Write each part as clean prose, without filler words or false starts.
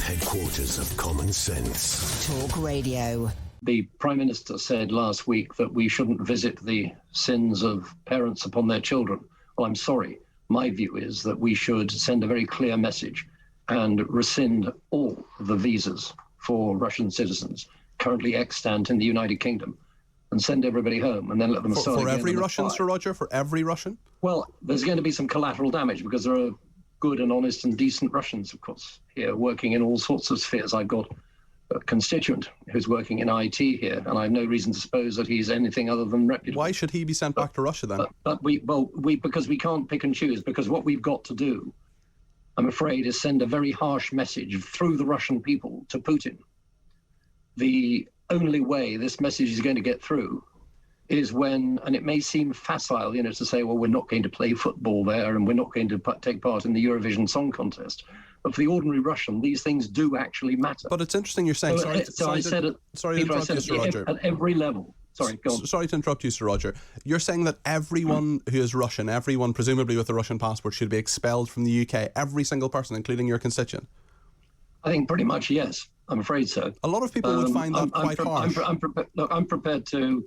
headquarters of common sense. Talk Radio. The Prime Minister said last week that we shouldn't visit the sins of parents upon their children. Well, I'm sorry. My view is that we should send a very clear message and rescind all the visas for Russian citizens currently extant in the United Kingdom and send everybody home and then let them start for again. every Russian, Sir Roger? For every Russian? Well, there's going to be some collateral damage because there are good and honest and decent Russians, of course, here working in all sorts of spheres. I've got a constituent who's working in IT here, and I have no reason to suppose that he's anything other than reputable. Why should he be sent back to Russia then? But because we can't pick and choose, because what we've got to do, I'm afraid, is send a very harsh message through the Russian people to Putin. The only way this message is going to get through is when, and it may seem facile, to say, well, we're not going to play football there and we're not going to take part in the Eurovision Song Contest. But for the ordinary Russian, these things do actually matter. But it's interesting you're saying... Sorry to interrupt you, Sir Roger. At every level. Sorry, go on. Sorry to interrupt you, Sir Roger. You're saying that everyone who is Russian, everyone presumably with a Russian passport, should be expelled from the UK, every single person, including your constituent? I think pretty much yes. I'm afraid so. A lot of people would find that quite harsh. I'm prepared to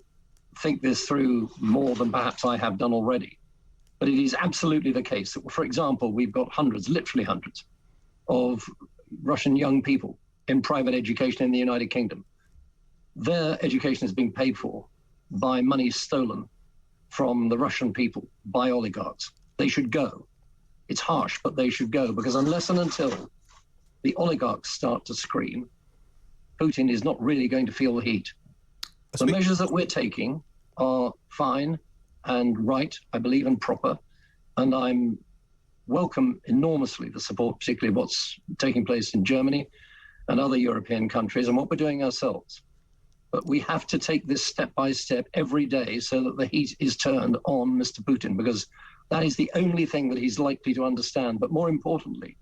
think this through more than perhaps I have done already. But it is absolutely the case that, for example, we've got hundreds, literally hundreds, of Russian young people in private education in the United Kingdom. Their education is being paid for by money stolen from the Russian people, by oligarchs. They should go. It's harsh, but they should go, because unless and until the oligarchs start to scream, Putin is not really going to feel the heat. The measures that we're taking are fine and right, I believe, and proper, and I'm welcome enormously the support, particularly what's taking place in Germany and other European countries and what we're doing ourselves. But we have to take this step by step every day so that the heat is turned on Mr. Putin, because that is the only thing that he's likely to understand. But more importantly,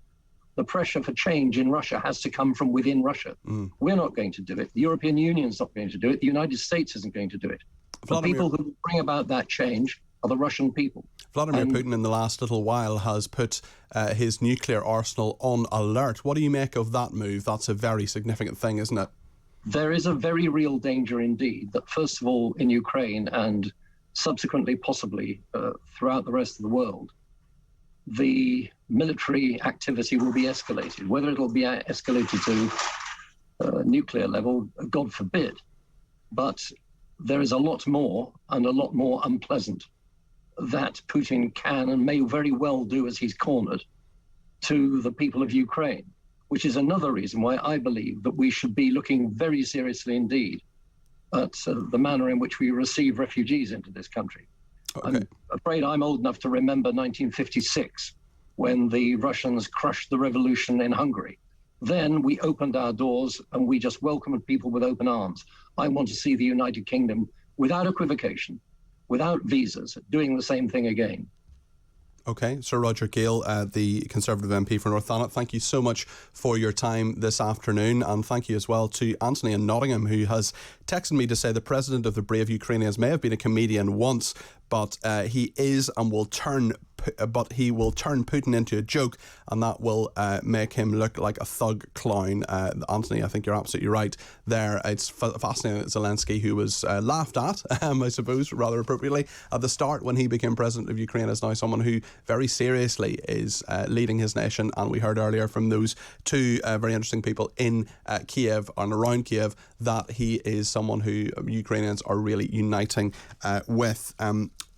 the pressure for change in Russia has to come from within Russia. We're not going to do it. The European Union's not going to do it. The United States isn't going to do it. The people who bring about that change are the Russian people. Vladimir Putin in the last little while has put his nuclear arsenal on alert. What do you make of that move? That's a very significant thing, isn't it? There is a very real danger indeed that, first of all, in Ukraine and subsequently possibly throughout the rest of the world, the military activity will be escalated. Whether it'll be escalated to nuclear level, God forbid. But there is a lot more and a lot more unpleasant that Putin can and may very well do as he's cornered to the people of Ukraine, which is another reason why I believe that we should be looking very seriously indeed at the manner in which we receive refugees into this country. Okay. I'm afraid I'm old enough to remember 1956, when the Russians crushed the revolution in Hungary. Then we opened our doors and we just welcomed people with open arms. I want to see the United Kingdom, without equivocation, without visas, doing the same thing again. Okay, Sir Roger Gale, the Conservative MP for North Thanet, thank you so much for your time this afternoon, and thank you as well to Anthony in Nottingham, who has texted me to say the president of the brave Ukrainians may have been a comedian once, but he is and will turn Putin into a joke, and that will make him look like a thug clown. Anthony, I think you're absolutely right there. It's fascinating that Zelensky, who was laughed at, I suppose, rather appropriately, at the start when he became president of Ukraine, is now someone who very seriously is leading his nation. And we heard earlier from those two very interesting people in Kiev and around Kiev that he is someone who Ukrainians are really uniting with.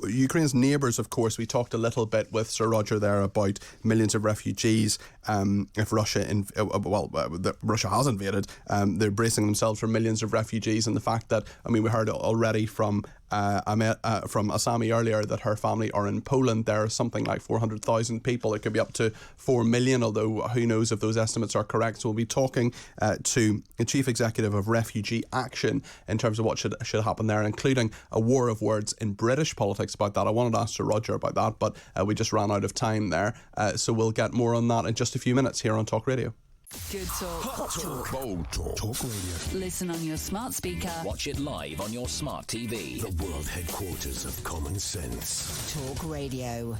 Ukraine's neighbours, of course, we talked a little bit with Sir Roger there about millions of refugees. If Russia, Russia has invaded, they're bracing themselves for millions of refugees, and the fact that, we heard already from Asami earlier that her family are in Poland. There are something like 400,000 people. It could be up to 4 million, although who knows if those estimates are correct. So we'll be talking to the Chief Executive of Refugee Action in terms of what should happen there, including a war of words in British politics about that. I wanted to ask Sir Roger about that, but we just ran out of time there. So we'll get more on that in just a few minutes here on Talk Radio. Good talk. Hot talk. Bold talk. Talk Radio. Listen on your smart speaker. Watch it live on your smart TV. The world headquarters of common sense. Talk Radio.